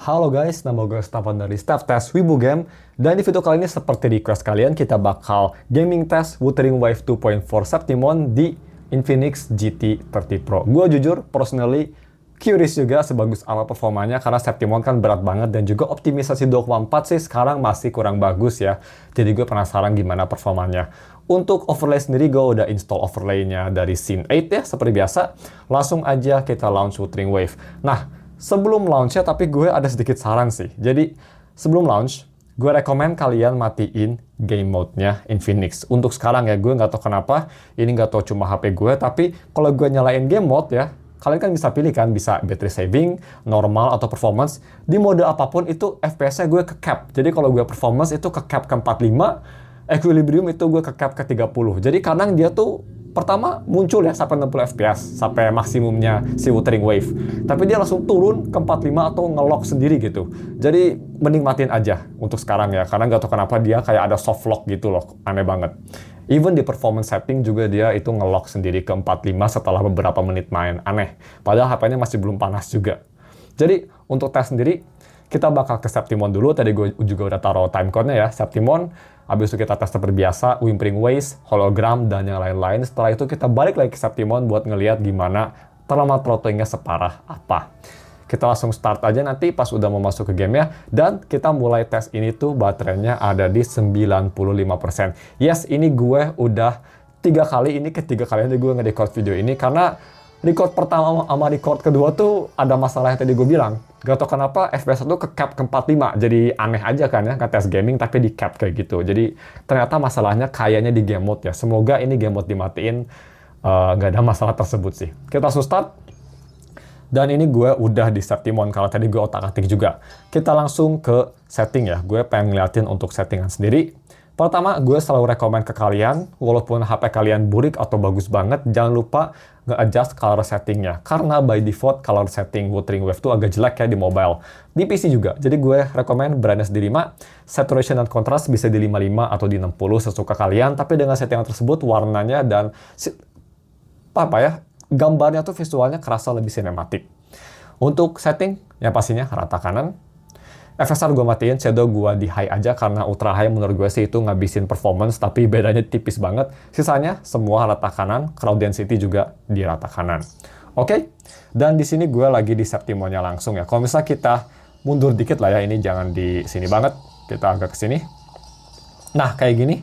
Halo guys, nama gue Stefan dari Stef Test Wibu Game. Dan di video kali ini seperti request kalian, kita bakal gaming test Wuthering Wave 2.4 Septimon di Infinix GT 30 Pro. Gue jujur, personally, curious juga sebagus apa performanya, karena Septimon kan berat banget dan juga optimisasi 2.4 sih sekarang masih kurang bagus ya. Jadi gue penasaran gimana performanya. Untuk overlay sendiri, gue udah install overlay-nya dari Scene 8 ya, seperti biasa. Langsung aja kita launch Wuthering Wave. Nah, sebelum launch-nya, tapi gue ada sedikit saran sih. Jadi, sebelum launch, gue rekomen kalian matiin game mode-nya Infinix. Untuk sekarang ya, gue nggak tahu kenapa, ini nggak tahu cuma HP gue, tapi kalau gue nyalain game mode ya, kalian kan bisa pilih kan, bisa battery saving, normal, atau performance. Di mode apapun itu, FPS-nya gue ke cap. Jadi kalau gue performance itu ke cap ke 45, equilibrium itu gue ke cap ke 30. Jadi kadang dia tuh pertama muncul ya sampai 60 fps, sampai maksimumnya si Wuthering Wave. Tapi dia langsung turun ke 45 atau nge-lock sendiri gitu. Jadi mending matiin aja untuk sekarang ya, karena nggak tahu kenapa dia kayak ada soft lock gitu loh, aneh banget. Even di performance setting juga dia itu nge-lock sendiri ke 45 setelah beberapa menit main, aneh. Padahal HP-nya masih belum panas juga. Jadi untuk tes sendiri, kita bakal ke Septimon dulu. Tadi gue juga udah taruh timecode-nya ya, Septimon. Habis itu kita tes seperti biasa, Whimpering Waves, hologram, dan yang lain-lain. Setelah itu kita balik lagi ke Septimon buat ngeliat gimana thermal throttling-nya separah apa. Kita langsung start aja nanti pas udah mau masuk ke game-nya. Dan kita mulai tes ini tuh baterainya ada di 95%. Yes, ini gue udah 3 kali, ini ketiga kalinya gue nge-record video ini. Karena record pertama sama record kedua tuh ada masalah yang tadi gue bilang. Gak tau kenapa FPS itu ke cap ke 45. Jadi aneh aja kan ya, ngetes gaming tapi di cap kayak gitu. Jadi ternyata masalahnya kayaknya di game mode ya. Semoga ini game mode dimatiin, gak ada masalah tersebut sih. Kita langsung start. Dan ini gue udah di Septimon, kalau tadi gue otak-atik juga. Kita langsung ke setting ya. Gue pengen ngeliatin untuk settingan sendiri. Pertama, gue selalu rekomen ke kalian, walaupun HP kalian burik atau bagus banget, jangan lupa nge-adjust color settingnya. Karena by default, color setting Wuthering Wave itu agak jelek ya di mobile. Di PC juga. Jadi gue rekomen brightness di 5, saturation dan contrast bisa di 55 atau di 60 sesuka kalian. Tapi dengan settingan tersebut, warnanya dan gambarnya tuh visualnya kerasa lebih sinematik. Untuk setting, yang pastinya rata kanan. FSR gue matiin, shadow gue di high aja karena ultra high menurut gue sih itu ngabisin performance, tapi bedanya tipis banget. Sisanya semua rata kanan, crowd density juga di rata kanan. Oke, dan di sini gue lagi di Septimonnya langsung ya. Kalau misalnya kita mundur dikit lah ya, ini jangan di sini banget, kita agak ke sini. Nah, kayak gini,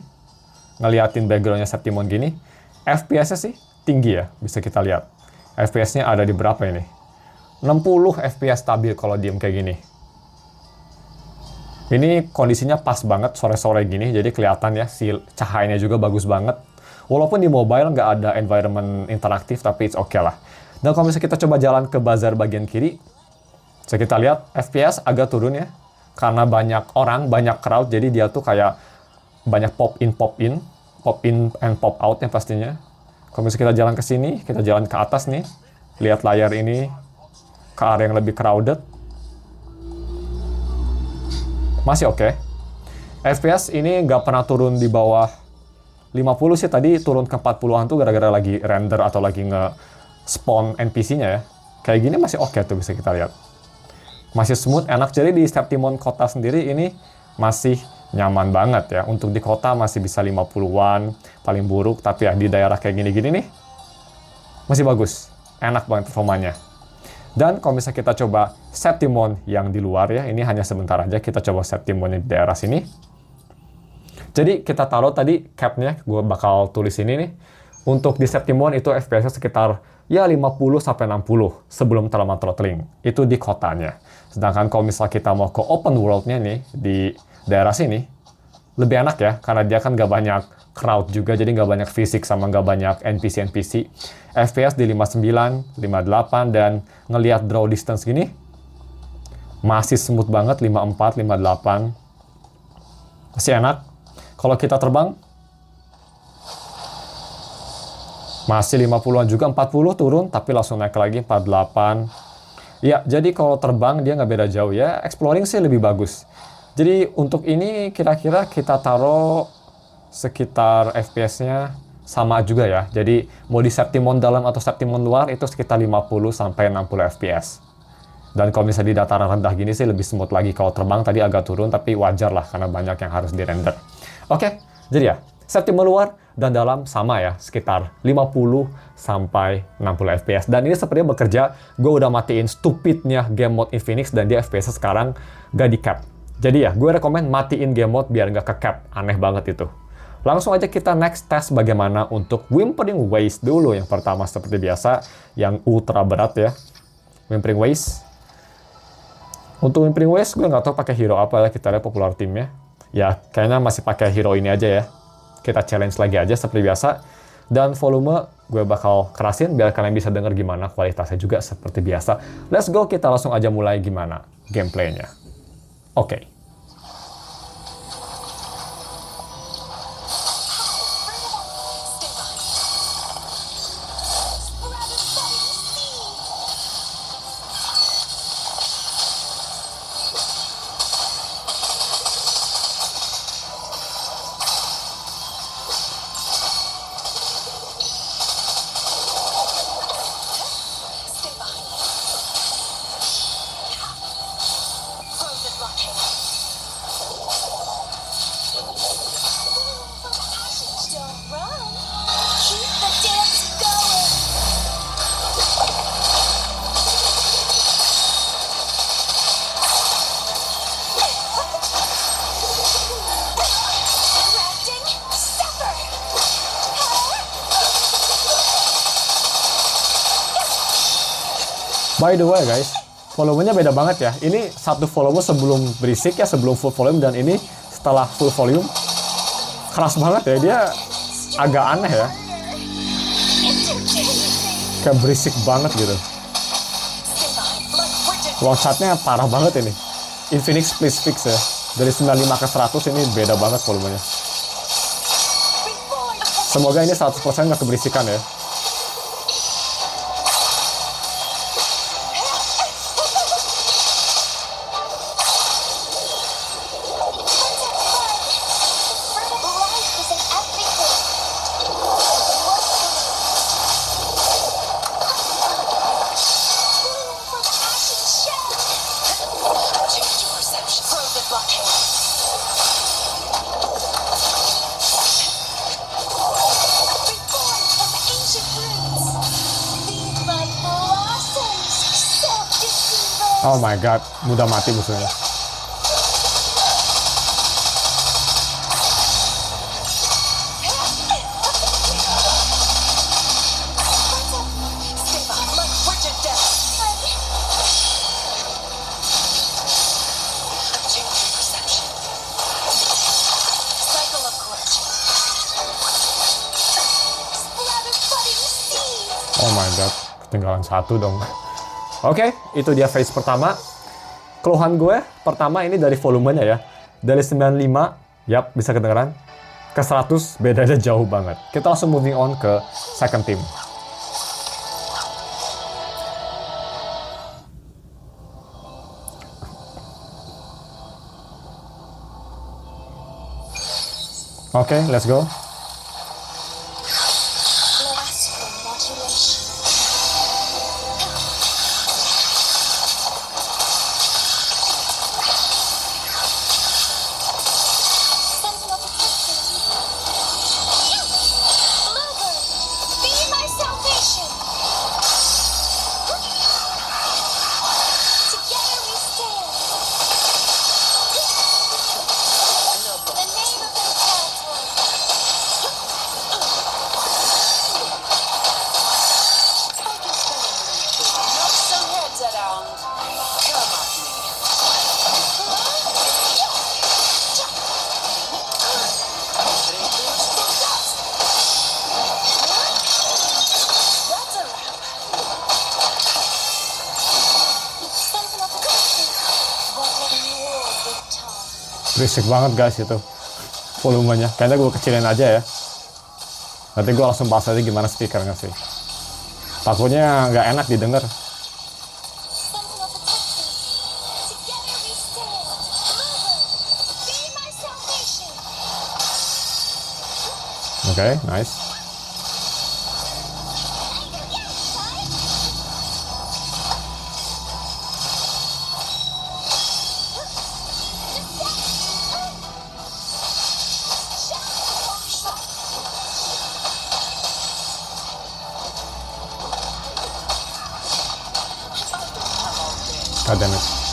ngeliatin backgroundnya Septimon gini, FPS-nya sih tinggi ya, bisa kita lihat. FPS-nya ada di berapa ini? 60 FPS stabil kalau diem kayak gini. Ini kondisinya pas banget sore-sore gini, jadi kelihatan ya si cahayanya juga bagus banget. Walaupun di mobile nggak ada environment interaktif, tapi it's okay lah. Dan kalau misalnya kita coba jalan ke buzzer bagian kiri, bisa kita lihat FPS agak turun ya. Karena banyak orang, banyak crowd, jadi dia tuh kayak banyak pop in and pop out ya pastinya. Kalau misalnya kita jalan ke sini, kita jalan ke atas nih, lihat layar ini ke area yang lebih crowded. Masih oke. FPS ini nggak pernah turun di bawah 50 sih, tadi turun ke 40-an tuh gara-gara lagi render atau lagi nge-spawn NPC-nya ya. Kayak gini masih oke tuh, bisa kita lihat. Masih smooth, enak. Jadi di Septimon kota sendiri ini masih nyaman banget ya. Untuk di kota masih bisa 50-an, paling buruk. Tapi ya di daerah kayak gini-gini nih, masih bagus. Enak banget performanya. Dan kalau misalnya kita coba Septimon yang di luar ya, ini hanya sebentar aja, kita coba Septimon di daerah sini. Jadi kita taruh tadi cap-nya, gue bakal tulis ini nih. Untuk di Septimon itu FPS-nya sekitar ya 50-60 sebelum thermal throttling. Itu di kotanya. Sedangkan kalau misalnya kita mau ke open world-nya nih, di daerah sini, lebih enak ya, karena dia kan nggak banyak crowd juga, jadi nggak banyak fisik sama nggak banyak NPC. FPS di 59, 58, dan ngelihat draw distance gini, masih smooth banget, 54, 58. Masih enak. Kalau kita terbang, masih 50-an juga, 40 turun, tapi langsung naik lagi, 48. Ya, jadi kalau terbang dia nggak beda jauh ya, exploring sih lebih bagus. Jadi untuk ini kira-kira kita taruh sekitar FPS-nya sama juga ya. Jadi mau di Septimon dalam atau Septimon luar itu sekitar 50 sampai 60 FPS. Dan kalau misalnya di dataran rendah gini sih lebih smooth lagi. Kalau terbang tadi agak turun, tapi wajar lah karena banyak yang harus di-render. Oke, jadi ya, Septimon luar dan dalam sama ya, sekitar 50 sampai 60 FPS. Dan ini sepertinya bekerja, gue udah matiin stupidnya game mode Infinix dan dia FPS sekarang gak di-cap. Jadi ya, gue rekomen matiin game mode biar nggak ke-cap. Aneh banget itu. Langsung aja kita next test bagaimana untuk Whimpering Waste dulu. Yang pertama seperti biasa, yang ultra berat ya. Whimpering Waste. Untuk Whimpering Waste, gue nggak tahu pakai hero apa ya, kita lihat popular timnya. Ya, kayaknya masih pakai hero ini aja ya. Kita challenge lagi aja seperti biasa. Dan volume gue bakal kerasin biar kalian bisa denger gimana kualitasnya juga seperti biasa. Let's go, kita langsung aja mulai gimana gameplaynya. Oke. By the way guys, volumenya beda banget ya. Ini satu volume sebelum berisik ya, sebelum full volume, dan ini setelah full volume. Keras banget ya, dia agak aneh ya. Kayak berisik banget gitu. Loncatnya parah banget ini. Infinix please fix ya. Dari 95 ke 100 ini beda banget volumenya. Semoga ini 100% nggak keberisikan ya. Oh my god, mudah mati musuhnya. Oh my god, ketinggalan satu dong. Oke, itu dia phase pertama. Keluhan gue pertama ini dari volumenya ya. Dari 95, yap, bisa kedengeran. Ke 100, bedanya jauh banget. Kita langsung moving on ke second team. Oke, let's go. Berisik banget guys itu volumenya. Kayaknya gue kecilin aja ya. Nanti gue langsung bahas aja gimana speakernya sih. Takutnya nggak enak didengar. Oke, nice. damage.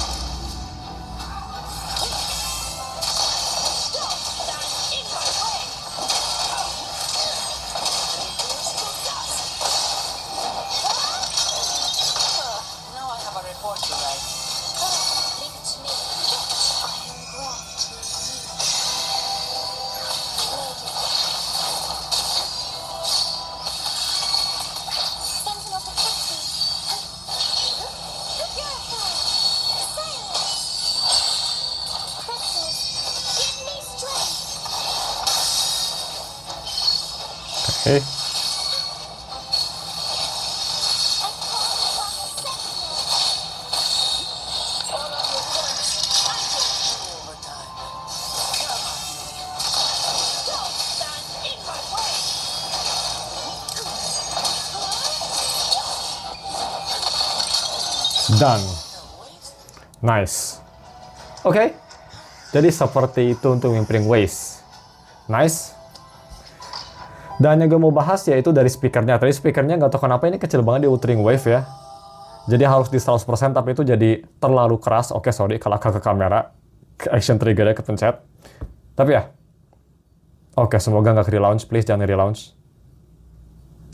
Oke. Done. Nice. Oke. Jadi seperti itu untuk Whimpering Waves. Nice. Dan yang gue mau bahas yaitu dari speakernya. Tadi speakernya nggak tahu kenapa ini kecil banget di Wuthering Wave ya. Jadi harus di 100% tapi itu jadi terlalu keras. Oke, sorry kalau ke kamera. Action triggernya kepencet. Tapi ya. Oke, semoga nggak ke-relaunch. Please jangan relaunch.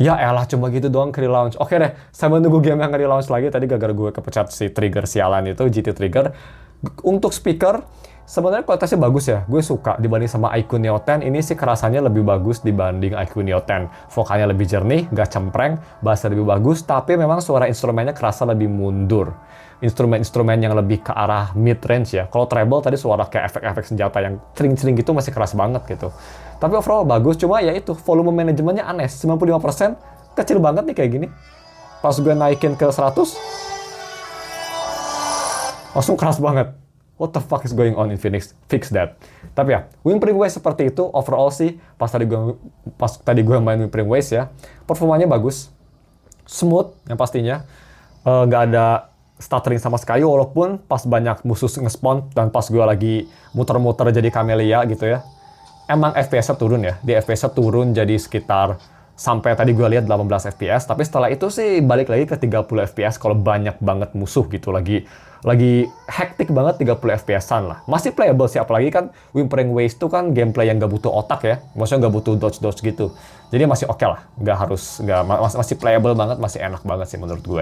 Ya elah, cuma gitu doang ke-relaunch. Oke deh, saya menunggu game yang nge-relaunch lagi. Tadi gara-gara gue kepencet si trigger sialan itu, GT trigger. Untuk speaker, sebenarnya kualitasnya bagus ya. Gue suka dibanding sama iQOO Neo 10. Ini sih kerasannya lebih bagus dibanding iQOO Neo 10. Vokalnya lebih jernih, gak cempreng, bassnya lebih bagus. Tapi memang suara instrumennya kerasa lebih mundur. Instrumen-instrumen yang lebih ke arah mid-range ya. Kalau treble tadi suara kayak efek-efek senjata yang cering-cering gitu masih keras banget gitu. Tapi overall bagus, cuma ya itu volume manajemennya aneh. 95% kecil banget nih kayak gini. Pas gue naikin ke 100, langsung keras banget. What the fuck is going on in Phoenix? Fix that. Tapi ya, Whimpering Waves seperti itu. Overall sih, pas tadi gue main Whimpering Waves ya, performanya bagus. Smooth, yang pastinya. Nggak ada stuttering sama sekali, walaupun pas banyak musuh nge-spawn, dan pas gue lagi muter-muter jadi Camellia gitu ya. Emang FPS-nya turun ya. Di FPS-nya turun jadi sekitar, sampai tadi gue lihat 18 FPS, tapi setelah itu sih balik lagi ke 30 FPS kalau banyak banget musuh gitu. Lagi hektik banget 30 FPS-an lah. Masih playable sih, apalagi kan Whimpering Waves itu kan gameplay yang gak butuh otak ya. Maksudnya gak butuh dodge-dodge gitu. Jadi masih oke lah. Masih playable banget, masih enak banget sih menurut gue.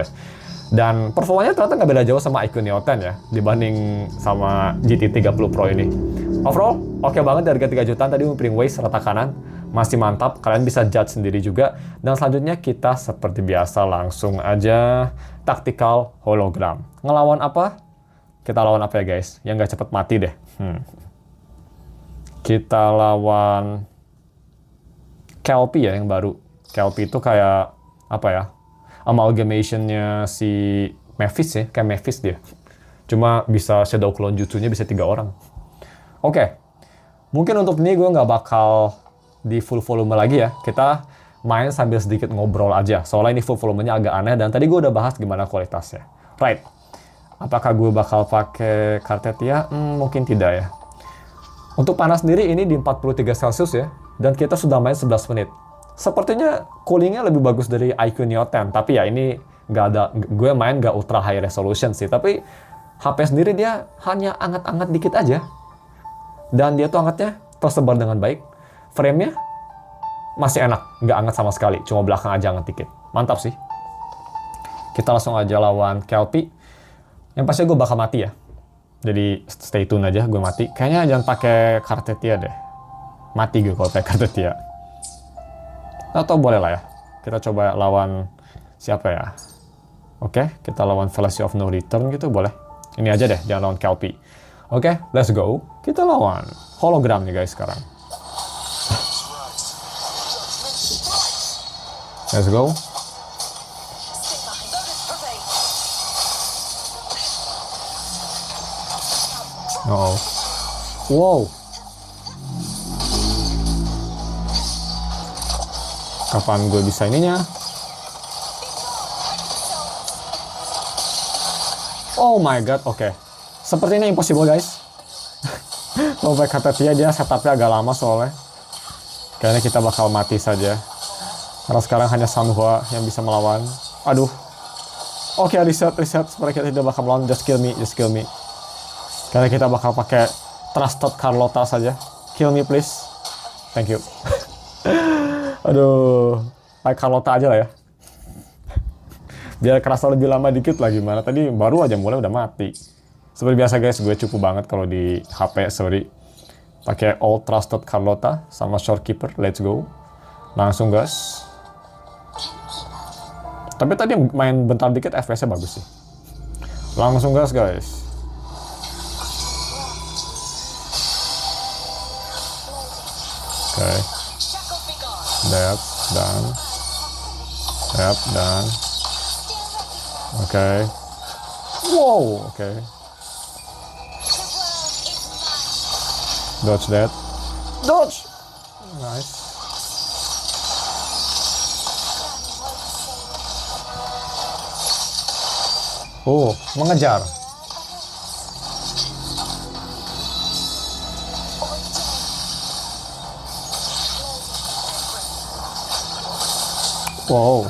Dan performanya ternyata nggak beda jauh sama iQOO Neo 10 ya, dibanding sama GT 30 Pro ini. Overall, oke banget, harga 3 jutaan tadi Whimpering Waves rata kanan. Masih mantap, kalian bisa judge sendiri juga. Dan selanjutnya kita seperti biasa langsung aja Tactical Hologram. Ngelawan apa? Kita lawan apa ya guys? Yang nggak cepet mati deh. Kita lawan Kelpie ya yang baru. Kelpie itu kayak apa ya? Amalgamation-nya si Mavis ya, kayak Mavis dia. Cuma bisa Shadow Clone Jutsu-nya bisa 3 orang. Oke. Mungkin untuk ini gue nggak bakal di full volume lagi ya. Kita main sambil sedikit ngobrol aja. Soalnya ini full volumenya agak aneh dan tadi gue udah bahas gimana kualitasnya. Right. Apakah gue bakal pakai Kartetia? Mungkin tidak ya. Untuk panas sendiri ini di 43 Celcius ya. Dan kita sudah main 11 menit. Sepertinya coolingnya lebih bagus dari iQOO Neo 10. Tapi ya ini gue main nggak ultra high resolution sih. Tapi HP sendiri dia hanya anget-anget dikit aja. Dan dia tuh angetnya tersebar dengan baik. Frame-nya masih enak, nggak anget sama sekali. Cuma belakang aja anget dikit. Mantap sih. Kita langsung aja lawan Kelpie. Yang pasti gue bakal mati ya. Jadi stay tune aja, gue mati. Kayaknya jangan pakai Kartetia deh. Mati gue kalau pakai Kartetia. Atau boleh lah ya. Kita coba lawan siapa ya? Oke, kita lawan Velocity of No Return gitu boleh. Ini aja deh, jangan lawan Kelpie. Oke, let's go. Kita lawan hologram nih guys sekarang. Let's go. Oh. Wow. Kapan gue bisa ininya? Oh my god, oke. Sepertinya impossible guys. Mau pakai Kartetia dia setupnya agak lama soalnya. Kayaknya kita bakal mati saja. Karena sekarang hanya Sanhua yang bisa melawan. Aduh. Oke, reset. Supaya kita tidak bakal melawan. Just kill me. Karena kita bakal pakai Trusted Carlota saja. Kill me please. Thank you. Aduh, pakai Carlota aja lah ya. Biar kerasa lebih lama dikit lah gimana. Tadi baru aja mulai udah mati. Seperti biasa guys, gue cukup banget kalau di HP, sorry. Pakai All Trusted Carlota sama Shorekeeper, let's go. Langsung gas. Tapi tadi main bentar dikit FPS-nya bagus sih. Langsung gas guys. Oke. Dan. Oke. Wow, oke. Dodge that. Dodge! Nice. Oh, mengejar. Wow.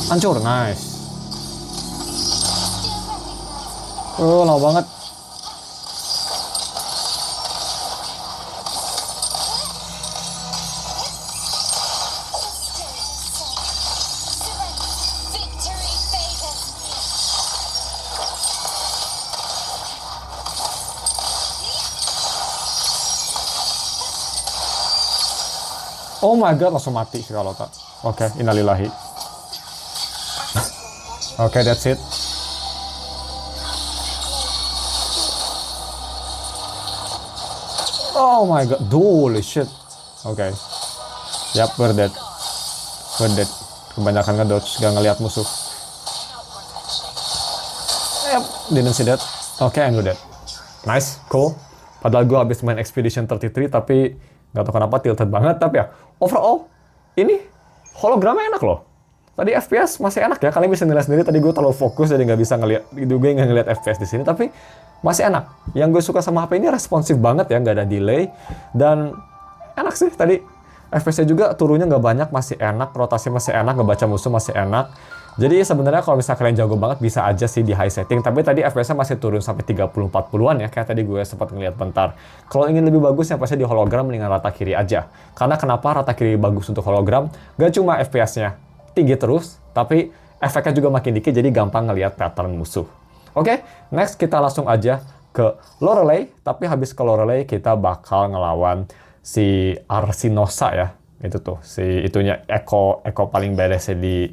Hancur, nice. Oh, lama banget. Oh my god, langsung mati sih kalau tak. Oke, innalillahi. Oke, that's it. Oh my god, holy shit. Oke. Yap, we're dead. Kebanyakan ngedodge, gak ngeliat musuh. Yap, didn't see that. Oke, I'm dead. Nice, cool. Padahal gue habis main Expedition 33, tapi gak tau kenapa tilted banget. Tapi ya, overall, ini hologramnya enak loh. Tadi FPS masih enak ya, kalian bisa nilai sendiri. Tadi gue terlalu fokus jadi nggak bisa ngeliat, gue nggak ngeliat FPS di sini. Tapi masih enak. Yang gue suka sama HP ini responsif banget ya, nggak ada delay dan enak sih. Tadi FPS-nya juga turunnya nggak banyak, masih enak. Rotasi masih enak, ngebaca musuh masih enak. Jadi sebenarnya kalau misalnya kalian jago banget bisa aja sih di high setting. Tapi tadi FPS-nya masih turun sampai 30-40an ya, kayak tadi gue sempat ngeliat bentar. Kalau ingin lebih bagus ya pasti di hologram mendingan rata kiri aja. Karena kenapa rata kiri bagus untuk hologram? Gak cuma FPS-nya tinggi terus, tapi efeknya juga makin dikit, jadi gampang ngelihat pattern musuh. Oke, next kita langsung aja ke Lorelei. Tapi habis ke Lorelei kita bakal ngelawan si Arsinosa ya. Itu tuh, si itunya Echo paling beresnya di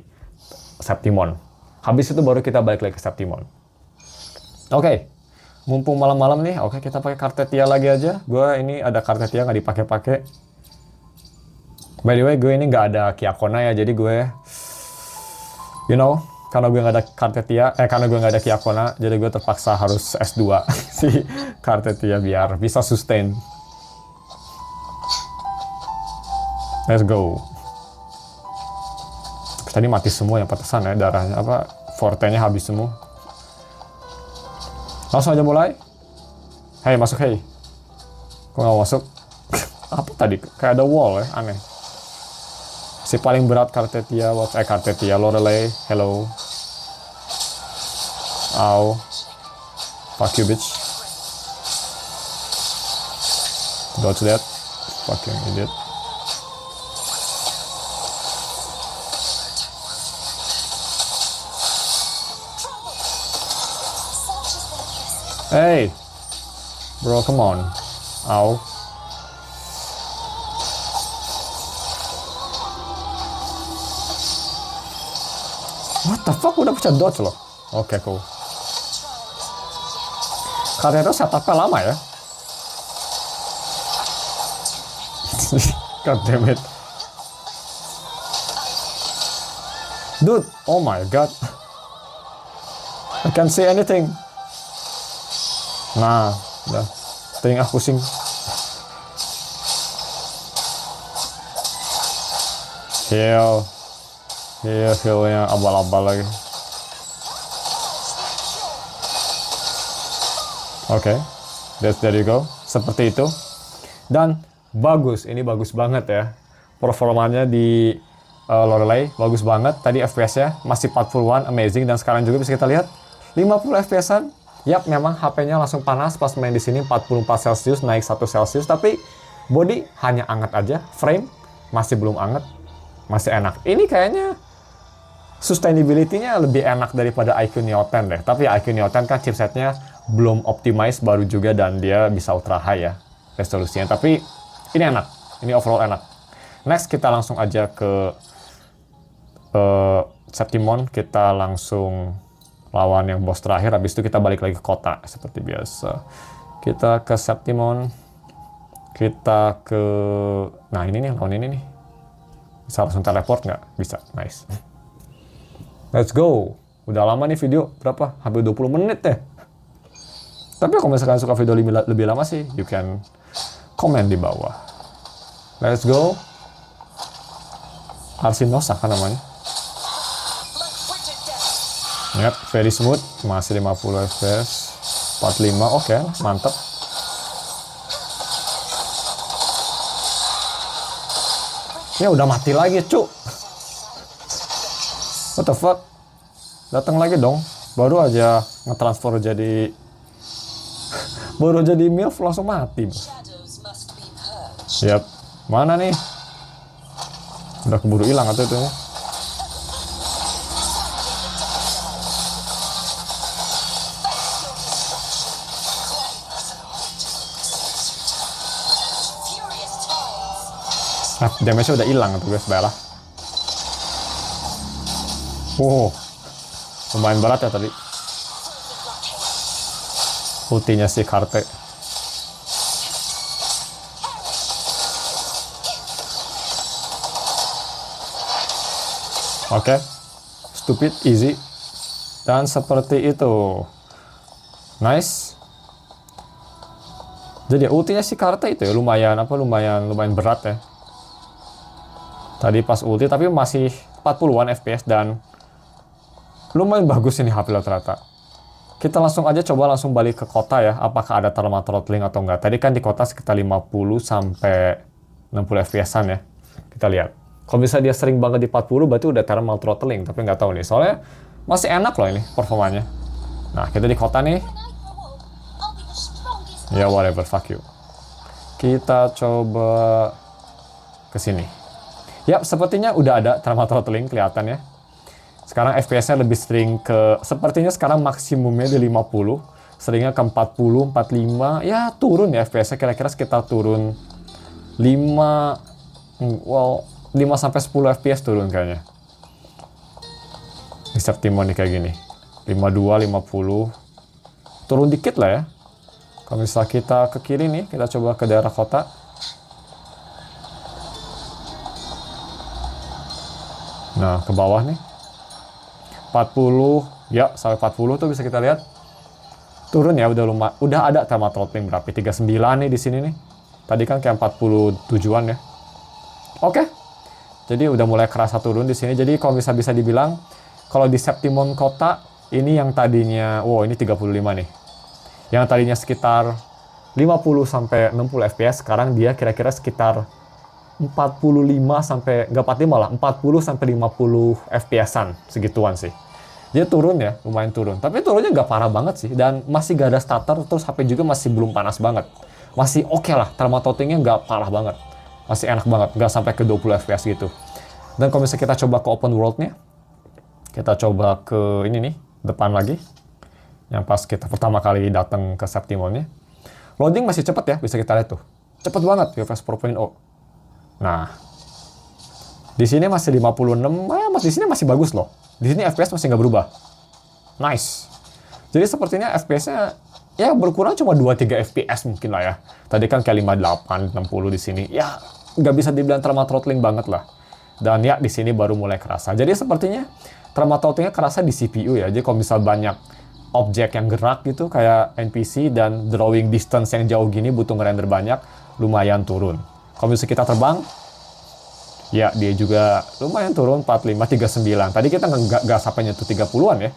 Septimon. Habis itu baru kita balik lagi ke Septimon. Oke, mumpung malam-malam nih, oke kita pakai Kartetia lagi aja. Gue ini ada Kartetia nggak dipakai-pakai. By the way, gue ini nggak ada Kiakona ya, jadi gue, karena gue nggak ada Kartetia, karena gue nggak ada Kiakona, jadi gue terpaksa harus S2 si Kartetia biar bisa sustain. Let's go. Tadi mati semua yang pantesan ya, darahnya fortenya habis semua. Langsung aja mulai. Hey, masuk hey. Kok nggak masuk? Apa tadi? Kayak ada wall ya, aneh. Si paling berat Kartetia, Lorelei, hello. Ow. Fuck you, bitch. Dodge that. Fucking idiot. Hey! Bro, come on. Ow. What the fuck? Udah bisa dodge loh. Oke, cool. Karena itu setupnya lama ya. God damn it. Dude, oh my god. I can't see anything. Nah, udah. Telinga pusing. Heal-nya abal-abal lagi. Oke, there you go. Seperti itu. Dan bagus, ini bagus banget ya. performanya di Lorelei bagus banget. Tadi FPS-nya masih 41, amazing. Dan sekarang juga bisa kita lihat 50 FPS-an. Yap, memang HP-nya langsung panas pas main di sini 44 Celcius, naik 1 Celcius. Tapi body hanya anget aja. Frame masih belum anget, masih enak. Ini kayaknya sustainability-nya lebih enak daripada iQOO Neo 10 deh. Tapi iQOO Neo 10 kan chipsetnya belum optimize, baru juga, dan dia bisa ultra high ya resolusinya. Tapi ini enak, ini overall enak. Next kita langsung aja ke Septimon. Kita langsung lawan yang boss terakhir. Habis itu kita balik lagi ke kota seperti biasa. Kita ke Septimon. Kita ke, nah ini nih, lawan ini nih. Bisa langsung teleport nggak? Bisa, nice. Let's go. Udah lama nih video, berapa? Hampir 20 menit deh. Tapi kalau misalkan suka video lebih lama sih, you can komen di bawah. Let's go. Arsinosa kan namanya. Yap, very smooth. Masih 50 fps. 45, oke, mantap. Ya udah mati lagi, cuk. What the fuck? Datang lagi dong. Baru aja ngetransfer jadi MILF langsung mati. Yap. Mana nih? Udah keburu hilang atau itu? Nah, damage-nya udah hilang tuh guys, baiklah. Wow, lumayan berat ya tadi. Ultinya si Karte. Oke, stupid, easy. Dan seperti itu. Nice. Jadi ultinya si Karte itu ya lumayan berat ya. Tadi pas ulti tapi masih 40-an FPS dan lumayan bagus ini HP rata-rata. Kita langsung aja coba langsung balik ke kota ya. Apakah ada thermal throttling atau enggak. Tadi kan di kota sekitar 50 sampai 60 FPS-an ya. Kita lihat. Kalau misalnya dia sering banget di 40 berarti udah thermal throttling, tapi nggak tahu nih. Soalnya masih enak loh ini performanya. Nah, kita di kota nih. Ya whatever, fuck you. Kita coba ke sini. Yap, sepertinya udah ada thermal throttling kelihatan ya. Sekarang FPS-nya lebih sering ke, sepertinya sekarang maksimumnya di 50, seringnya ke 40, 45, ya turun ya FPS-nya kira-kira sekitar turun 5 sampai 10 FPS turun kayaknya. Di Septimon nih kayak gini. 52, 50. Turun dikit lah ya. Kalau misalnya kita ke kiri nih, kita coba ke daerah kota. Nah, ke bawah nih. 40, ya sampai 40 tuh bisa kita lihat. Turun ya, udah ada thermal throttling berapa? 39 nih di sini nih. Tadi kan kayak 47-an ya. Oke. Jadi udah mulai kerasa turun di sini. Jadi kalau bisa dibilang kalau di Septimon kota ini yang tadinya, wow ini 35 nih. Yang tadinya sekitar 50 sampai 60 FPS, sekarang dia kira-kira sekitar 45 sampai enggak 45 lah, 40 sampai 50 FPS-an segituan sih. Dia turun ya, lumayan turun. Tapi turunnya nggak parah banget sih. Dan masih gak ada starter, terus HP juga masih belum panas banget. Masih oke lah, thermal throttling-nya nggak parah banget. Masih enak banget, nggak sampai ke 20 FPS gitu. Dan kalau misalnya kita coba ke open world-nya, kita coba ke ini nih, depan lagi. Yang pas kita pertama kali datang ke Septimon-nya. Loading masih cepet ya, bisa kita lihat tuh. Cepet banget, UFS 4.0. Nah, di sini masih 56, di sini masih bagus loh. Di sini FPS masih nggak berubah. Nice. Jadi sepertinya FPS-nya ya berkurang cuma 2-3 FPS mungkin lah ya. Tadi kan kayak 58, 60 di sini. Ya nggak bisa dibilang thermal throttling banget lah. Dan ya di sini baru mulai kerasa. Jadi sepertinya thermal throttling-nya kerasa di CPU ya. Jadi kalau misal banyak objek yang gerak gitu kayak NPC dan drawing distance yang jauh gini butuh ngerender banyak, lumayan turun. Kalau misalnya kita terbang, ya dia juga lumayan turun 45, 39. Tadi kita nggak sampai nyentuh 30-an ya.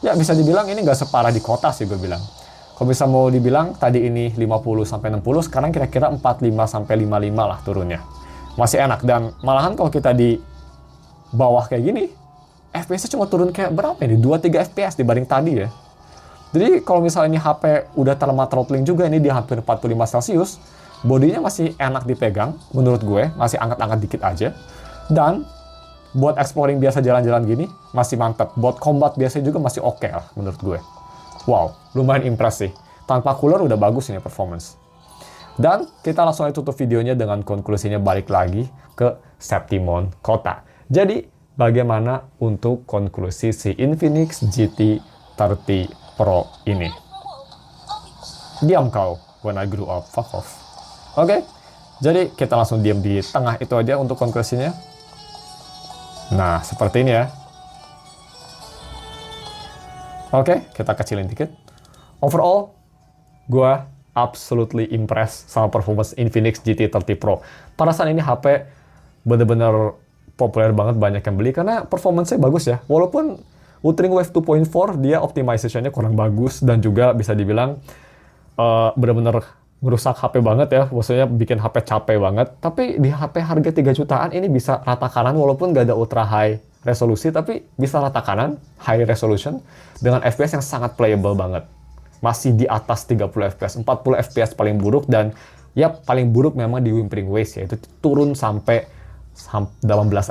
Ya bisa dibilang ini nggak separah di kota sih gue bilang. Kalau bisa mau dibilang tadi ini 50 sampai 60, sekarang kira-kira 45 sampai 55 lah turunnya. masih enak. Dan malahan kalau kita di bawah kayak gini, FPS-nya cuma turun kayak berapa ini? 2-3 FPS dibanding tadi ya. Jadi kalau misalnya ini HP udah terlama throttling juga, ini di hampir 45 Celcius, bodinya masih enak dipegang, menurut gue, masih angkat-angkat dikit aja. Dan buat exploring biasa jalan-jalan gini, masih mantep. Buat combat biasa juga masih oke lah, menurut gue. Wow, lumayan impress sih. Tanpa cooler udah bagus ini performance. Dan kita langsung aja tutup videonya dengan konklusinya balik lagi ke Septimon Kota. Jadi, bagaimana untuk konklusi si Infinix GT 30 Pro ini? Diam kau, when I grew up, fuck off. Oke, jadi kita langsung diam di tengah itu aja untuk konklusinya. Nah, seperti ini ya. Oke, kita kecilin dikit. Overall, gue absolutely impressed sama performance Infinix GT 30 Pro. Pada saat ini HP bener-bener populer banget, banyak yang beli karena performance-nya bagus ya. Walaupun Wuthering Wave 2.4 dia optimization-nya kurang bagus dan juga bisa dibilang bener-bener ngerusak HP banget ya. Maksudnya bikin HP capek banget. Tapi di HP harga 3 jutaan ini bisa rata kanan walaupun nggak ada ultra high resolusi, tapi bisa rata kanan, high resolution dengan FPS yang sangat playable banget. Masih di atas 30 FPS, 40 FPS paling buruk, dan ya paling buruk memang di Wuthering Waves, yaitu turun sampai 18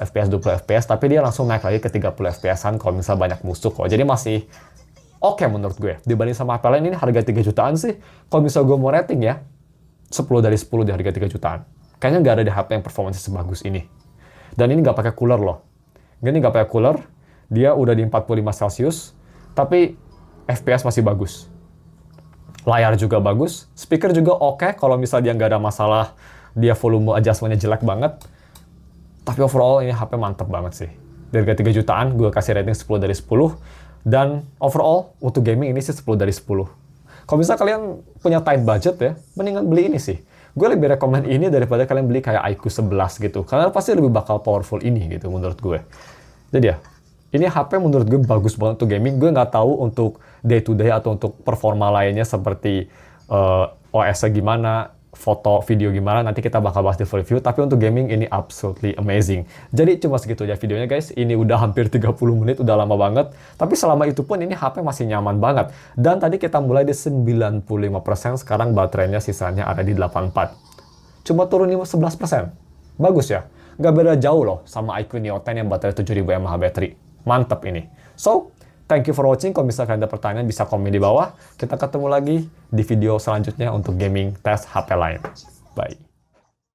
FPS, 20 FPS, tapi dia langsung naik lagi ke 30 FPS-an kalau misalnya banyak musuh kok. Jadi masih oke menurut gue. Dibanding sama HP lain, ini harga 3 jutaan sih. Kalau misalnya gue mau rating ya, 10 dari 10 di harga 3 jutaan. Kayaknya nggak ada di HP yang performanya sebagus ini. Dan ini nggak pakai cooler loh. Ini nggak pakai cooler, dia udah di 45 Celcius, tapi FPS masih bagus. Layar juga bagus, speaker juga oke kalau misalnya dia nggak ada masalah, dia volume adjustment-nya jelek banget. Tapi overall ini HP mantep banget sih. Dari harga 3 jutaan, gue kasih rating 10 dari 10. Dan overall, untuk gaming ini sih 10 dari 10. Kalau misalnya kalian punya tight budget ya, mendingan beli ini sih. Gue lebih rekomen ini daripada kalian beli kayak iQOO 11 gitu. Karena pasti lebih bakal powerful ini gitu menurut gue. Jadi ya, ini HP menurut gue bagus banget untuk gaming. Gue nggak tahu untuk day to day atau untuk performa lainnya seperti OS-nya gimana, foto, video gimana, nanti kita bakal bahas di review. Tapi untuk gaming ini absolutely amazing. Jadi cuma segitu aja videonya guys. Ini udah hampir 30 menit, udah lama banget. Tapi selama itu pun ini HP masih nyaman banget. Dan tadi kita mulai di 95%, sekarang baterainya sisanya ada di 84. Cuma turun 11%. Bagus ya? Nggak beda jauh loh sama iQOO Neo 10 yang baterai 7000 mAh baterai. Mantap ini. So, thank you for watching. Kalau misalkan ada pertanyaan bisa komen di bawah. Kita ketemu lagi di video selanjutnya untuk gaming tes HP lain. Bye.